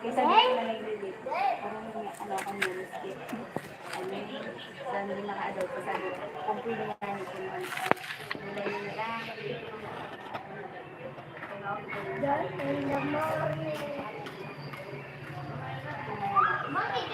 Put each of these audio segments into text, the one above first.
Isa din sila nag-relate. Parang may ano ako nyo, skip. Ano yun? Sa hindi maka-adult ko sabi, kung pwede nga ni Kuman. Wala yun lang. Bakit?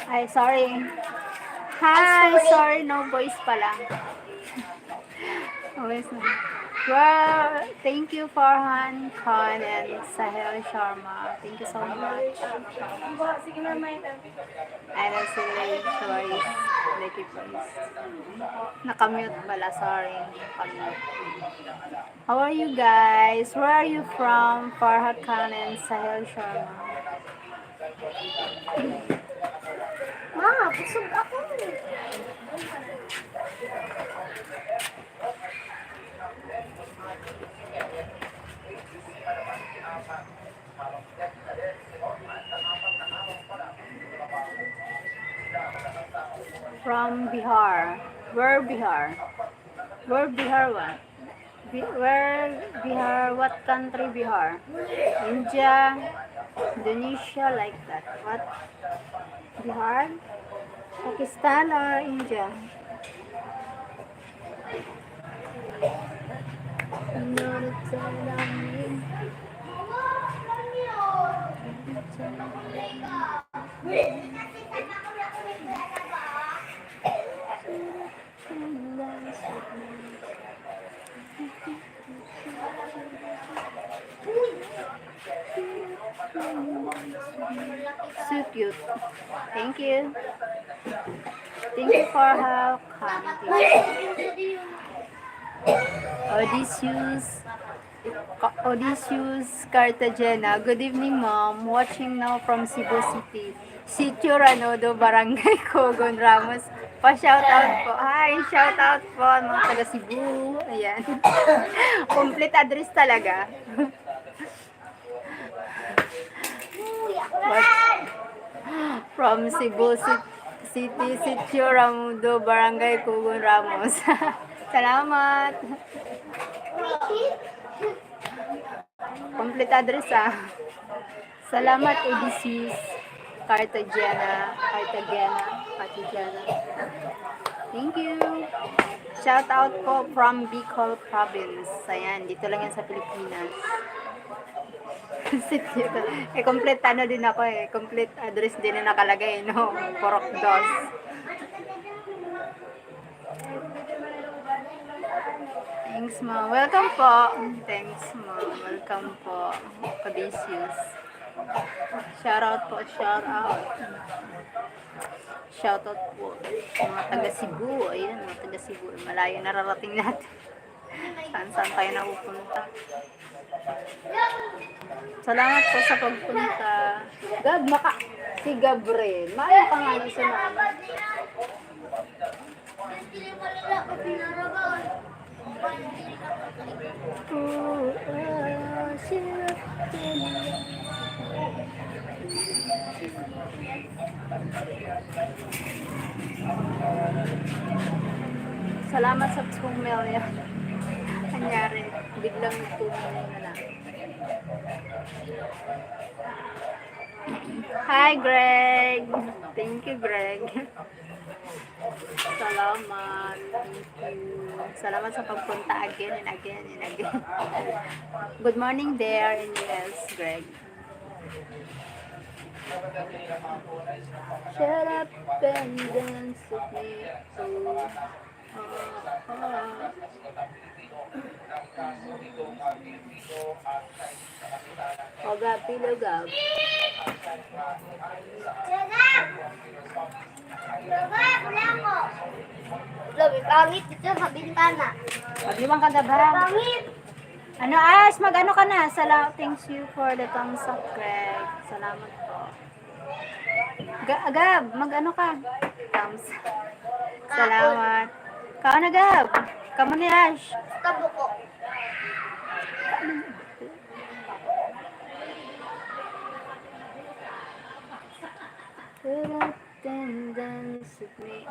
Ay, sorry. Hi, sorry, no voice pala. Voice na. Well, thank you Farhan Khan and Sahil Sharma. Thank you so much. I don't see the choice. Lucky place. Nakamute pala, sorry. Nakamute. How are you guys? Where are you from? Farhan Khan and Sahil Sharma. Ma, busog ako. From Bihar. Where Bihar? Where Bihar what? Where Bihar? What country Bihar? India, Indonesia, like that. What? Bihar? Pakistan or India? So cute. Thank you. Thank you for help. Odysseus Cartagena. Good evening, Mom. Watching now from Cebu City. Sitio Ranodo, Barangay Cogon Ramos. Pa-shoutout po. Hi, shoutout po mga taga Cebu. Ayan. Complete address talaga. From Cebu City, Sitio Ranodo, Barangay Cogon Ramos. Salamat. Complete address Salamat Odysseus Cartagena. Thank you. Shout out po from Bicol Province. Ayan, dito lang yan sa Pilipinas. Complete din ako complete address din na nakalagay, no? Porok dos. Thanks, Mom. Welcome po. Thanks, Mom. Welcome po. Odysseus. Shout out po. Shout out po. Mga taga Cebu. Ayan, mga taga Cebu. Malayo nararating natin. Saan tayo napupunta. Salamat po sa pagpunta. Si Gabriel. Maano ka nga sa mga. Salamat sa 2 million. Kanyari, biglang 2 million na lang. Hi, Greg. Thank you, Greg. Salamat. Thank you. Salamat sa pagpunta again and again and again. Good morning there in US, Greg. Shut up and dance with me. Ogab, pilogab. Labi, pangit dito sa bintana. Paglimang ka na ba? Pangit! Ano, mag-ano ka na? Thanks you for the thumbs up, Greg. Salamat po. Gab, mag-ano ka? Thumbs up. Salamat. Kao na, Gab. Kamu ni Ash. Tabo ko. Dance with me.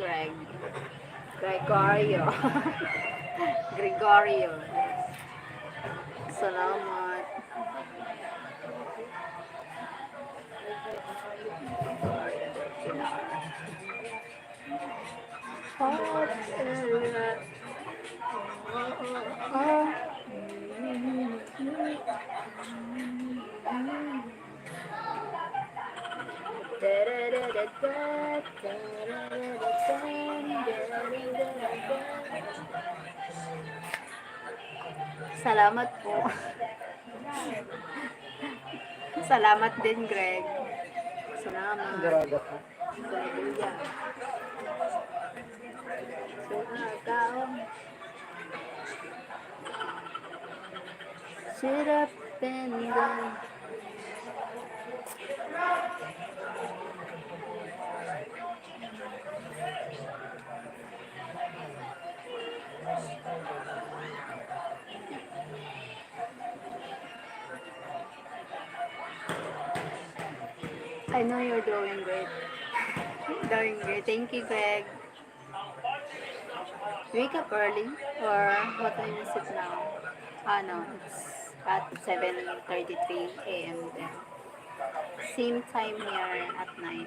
Greg. Gregorio. Gregorio. Salamat. Salamat po. Salamat din, Greg. Salamat. Daraga po. Hallelujah. Sumagaw. Sirap pendan. I know you're doing great. Doing great. Thank you, Greg. Wake up early? Or what time is it now? No, it's at 7:33 a.m. then. Same time here at night.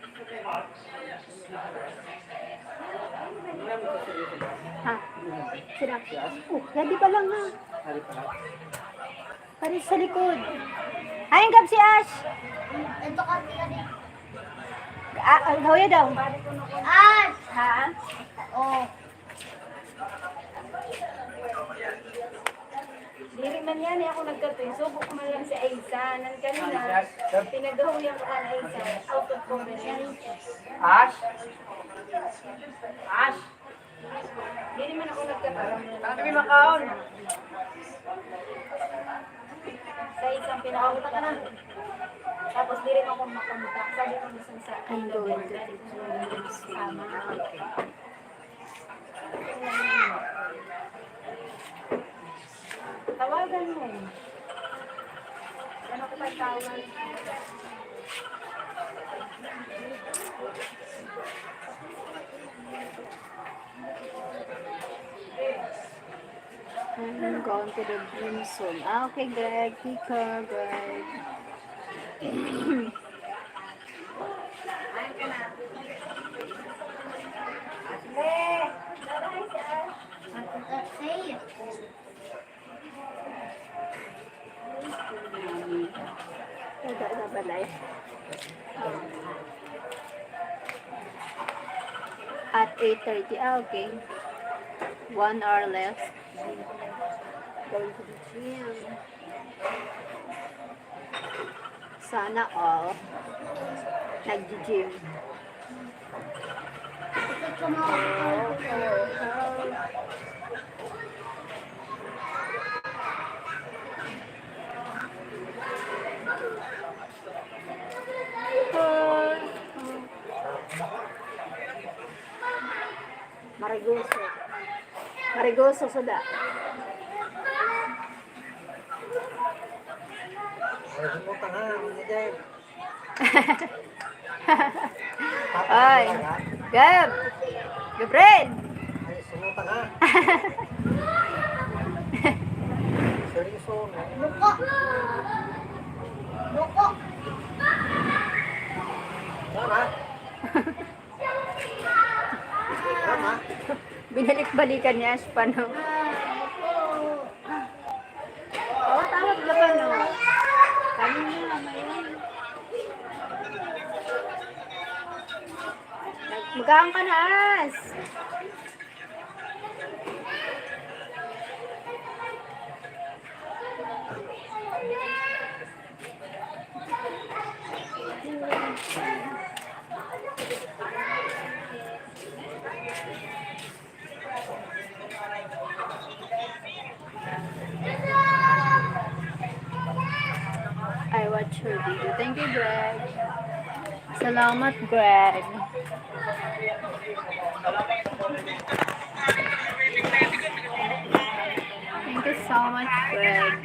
Ha? Sira? Oh, ready pa lang na. Hari pa. Paris sa likod. Ayun kap si Ash. Ito kasi kasi. Hoya daw. Ah! Ha? Oh. Diri man yan, ako nagkatoy. Subo ko man lang si Aiza. Nan kanina, pinagahuyan ko ka na Aiza. Out of conference. Ash? Ash? Diri man ako nagkatoy. Tangan mo makaon. Sa isang pinakamuta ka na. Tapos diri mo ako makamuta. Sabi ko minsan sa I'm going to take this. Tama. Okay. Tawagan mo. Ano ko pa tawag? I'm going to the gym soon. Okay, Greg. Take care, Greg. Ayun ka na. Say. Ada balay. At 8:30. Okay. 1 hour left. Going to the gym. Sana all nag-gym. Ito kumakas. Marigoso. Marigoso sada. Ay, sumuta nga. Hindi dahil. Ay. Gab. Gabriel. Ay, sumuta nga. Seryoso. Luko. Luko. Tama. Tama. Binalik-balikan niya Ash pa no. Oo, tawag ka pa no. Kami na ngayon. Magaan ka na As. I watch your video. Thank you, Greg. Salamat, Greg. Thank you so much, Greg.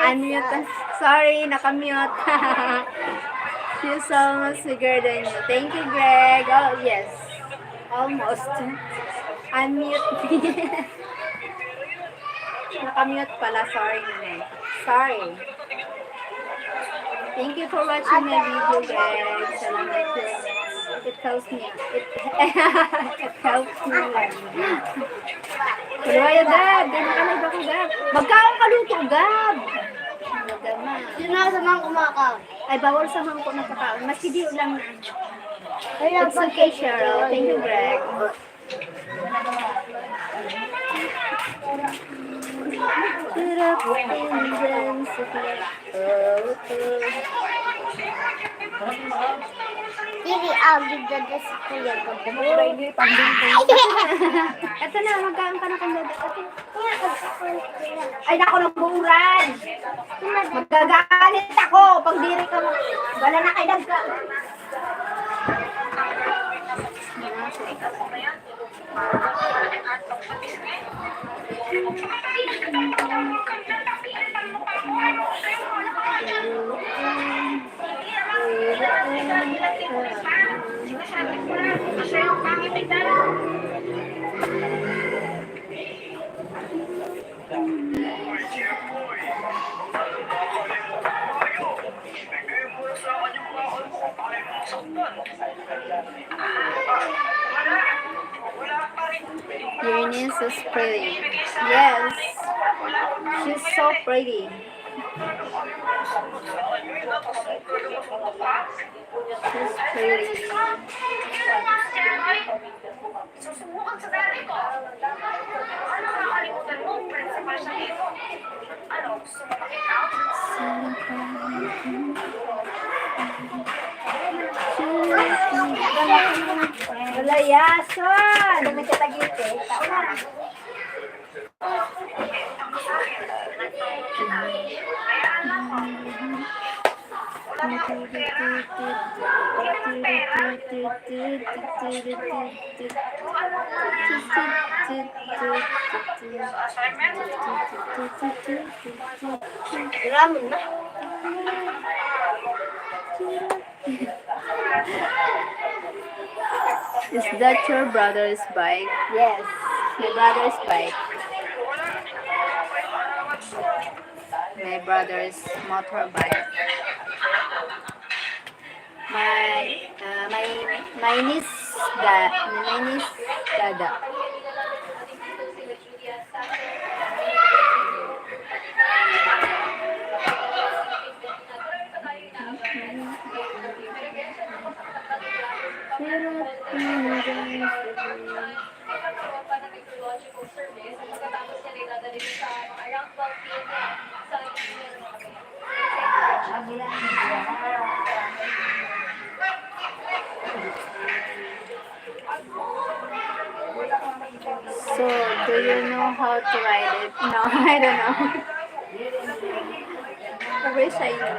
Unmute. Sorry, nakamute. She's almost bigger than you. Thank you, Greg. Oh, yes. Almost. Unmute me. Nakamute pala. Sorry, Nene. Sorry. Thank you for watching my video, Greg. Salamat. It helps me. It helps me. Kulaya, Gab. Ganyan ka na iba ko, Gab. Magkaon ka luto, Gab. Magama. Yun na sa mga kumakaw. Ay, bawal sa mangko na kakaon. Mas hindi lang na. It's okay, Cheryl. Thank you, Greg. Hindi, I'll give the desk to you. Ito na, magkaon ka na kang dada. Ay, naku, nagbuuran. Magagalit ako pag diri ka mo. Wala na kay dagka. Your niece is pretty. Yes. She's so pretty. She's pretty. Susubukan sa dati ko. Ano nakakalimutan mo? Principal siya dito. Ano? Gusto mo makita? Wala yason! Dami ka tagite. Ramen na. Is that your brother's bike? Yes, my brother's bike. My brother's motorbike. My niece dada. So, do you know how to ride it? No, I don't know. I wish I knew.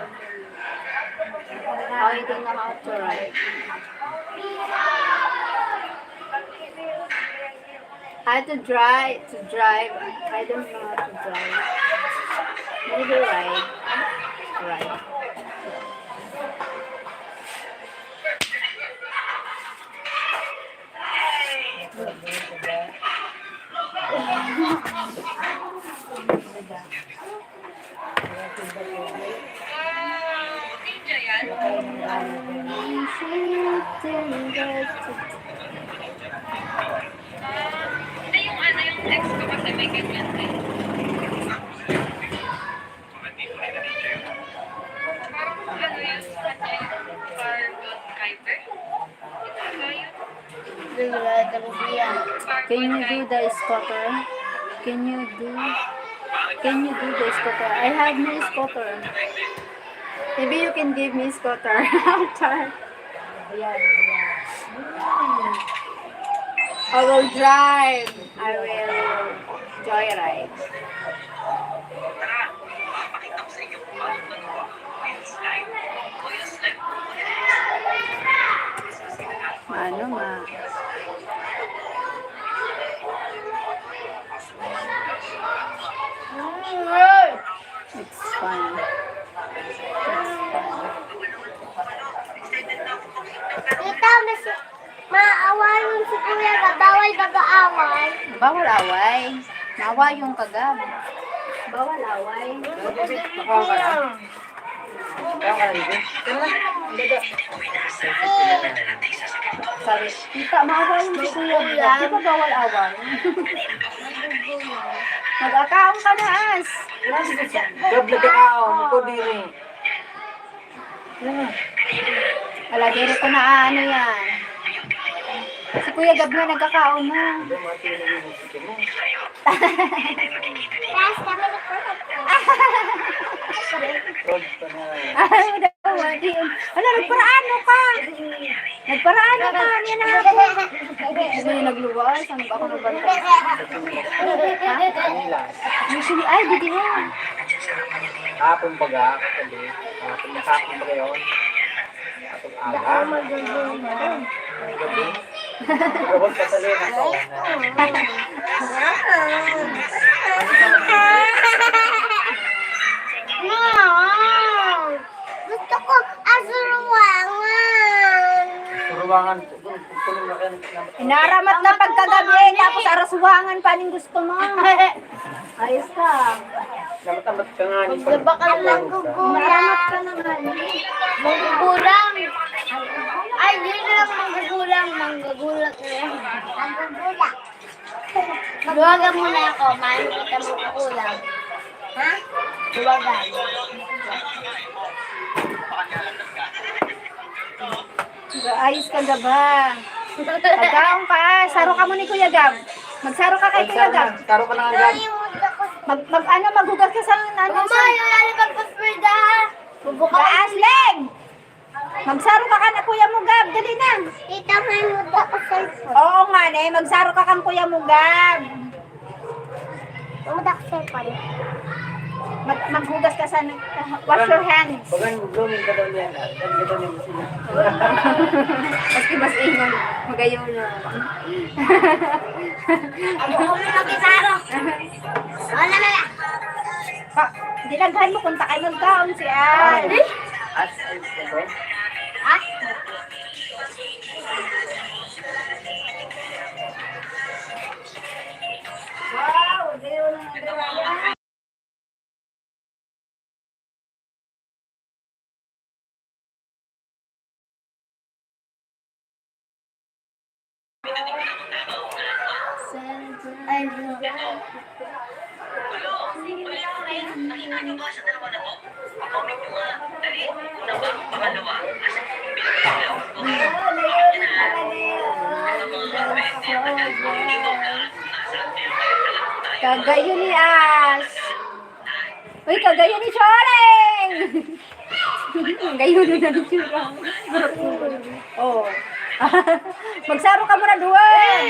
I don't know how to ride. How to drive. I don't know how to drive. Maybe ride. Ride. Ninja yan. Hindi yung ano yung text ko kasi may ganyan din. Parang ano yun sa kanya yung Carbon Kuiper. Ito yun. Can you do the scooter? Can you do the scooter? I have no scooter. Maybe you can give me scooter. I will drive. I will joyride. Ano ma? It's fun. Tita, maawayin si Kuya ka. Bawal mag-aaway. Bawal away. Nawa yung kagab. Bawal away. Sabi, tita, maawa yung si Kuya. Di ba bawal away? Nag-akaong ka na, As. Gabla ka ako, magkudiri. Wala, diri ko na ano yan. Si Kuya Gab na nagkakaon na. Tapos kami nagpapag ko. Ano daw, Adi? Wala, nagparaano ka. Nagparaano ka. Yan na ako. Sabi yung nagluwas. Ano ba ako nagbantay? Usually, ay, hindi yan. Hapon baga, ulit. Hapon na hapon baga yun. Hapon aga. Gabi. Gabon ka sa lena ko. Mom! Gusto ko asuruwangan. Ruwangan. Inaramat na pagkagabi. Tapos arasuwangan pa ning gusto mo. Ayos ka. Namatamad ka nga. Bakal lang gugulang. Ka naman. Manggugulang. Ay, di lang manggugulang. Manggugulang na yan. Manggugulang. Luwagan mo na ako. Mahal kita manggugulang. Ha? Luwagan. Ayos ka gaba. Pagkaon ka. Saro ka mo ni Kuya Gab. Magsaro ka kay Kuya Gab. Karo ka na nga. Maghugas ka sa ano. Mama, yung lalipag pa Frida. Bubuka. Asling! Magsaro ka na Kuya mo Gab. Dali na. Tita, may muda ko cellphone. Oo nga ne. Magsaro ka kang Kuya mo Gab. Muda ko cellphone. Maghugas ka sa wash your hands. Bagan blooming ka daw niyan. Yan ka daw niya sila. Maski mas ingon, magayon na. Ako kami na kitaro. Wala na lang. Dinaghan mo kung takay magkaon si Al. As ito. Ah? Wow, gayon ang nagawa. Nakikipagpasa na naman ako. Comment nyo nga. Dali. Una ba? Pangalawa. Asa yung pinagpapalaw? Kagayo ni As. Uy, kagayo ni Choreng! Gayo na ni Choreng. Oh. Magsaro ka muna duwan.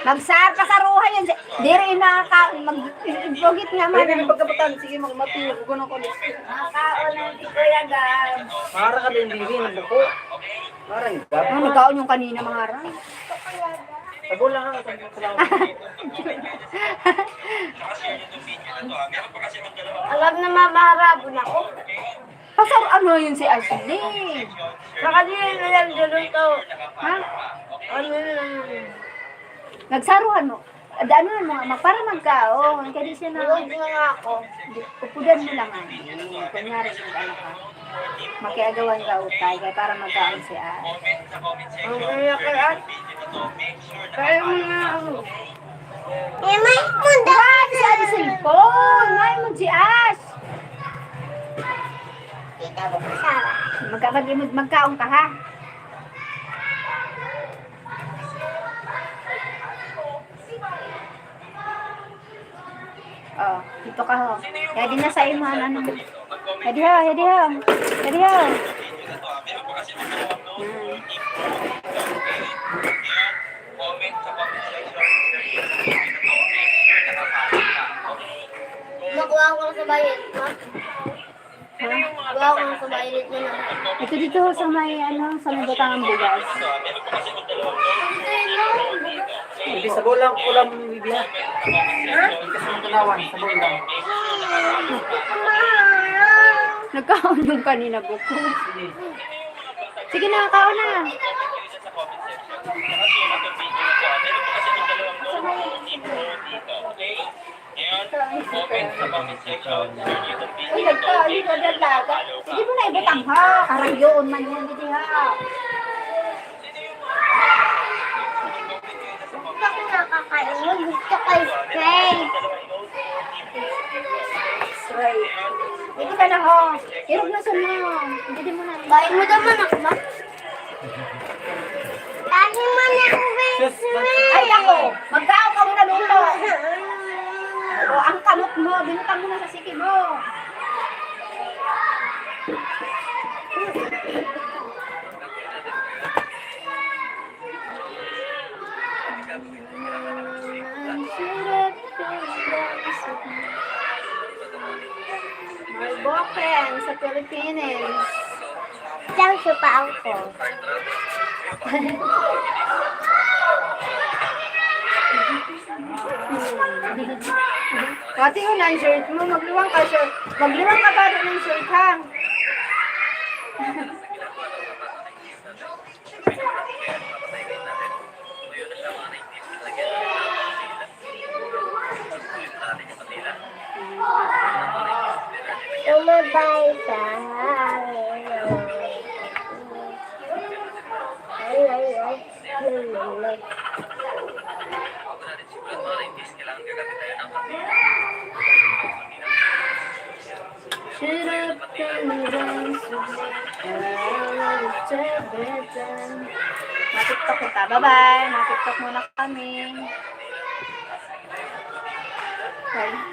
Magsar ka sa ruha yan. Diri na ka. Mag-vlogit nga man. Pwede pagkabutan. Sige, magmatiyo. Kukunan ko. Nakaon ng di ko yan, Gab. Mara ka din, Bibi. Nagdako. Marang gab. Ano, nagkaon yung kanina mga harang. Tabo lang ha. Tabo lang. Alam na mamaharapon ako. Pasar ano yun si Ashley? Nakadili na lang duluto. Ha? Ano na lang. Nagsaruhan mo. Ano mo, para magkaon. Kaya di siya na. Tulog na nga ako. Upudan mo lang ani. Kunyari ano ka. Makiagawan ka utay kaya para magkaon si As. Ang kaya kaya. Kaya mo nga ako. Eh, may munda. Si As cellphone. May mo si As. Magkaon ka ha. Oh, dito ka ho. Kaya di na sa imo ano. Hadi ho, hadi ho. Hadi ho. Makuha ko sa bayan. Ha? Makuha ko sa bayan ko na. Ito dito ho sa may ano, sa may butangang bugas. Bibi, sabo lang. Ulam, Bibi ha. Kasi ng tanawan. Sabo lang. Nagkaon yung kanina buko. Sige na, kaon na. Uy, nagkaon yung dalaga. Sige mo na ibutang ha. Karagyoon man yan dito ha. Gusto ko nakakain. Gusto ko spray. Right. Hindi ka na ho. Hirog na sa mo. Hindi mo na. Bayan mo naman ako ba? Lagi man ako Ay, ako. Magkaon ka muna dito. O, ang kamot mo. Binutang mo na sa siki mo. Marboken sa Pilipinas. Diyan siya pa ako. Pati yun ang shirt mo. Magliwang ka shirt. Magliwang ka ba ng shirt ha? Umabay ka. Matiktok kita. Bye-bye. Matiktok muna kami. Bye.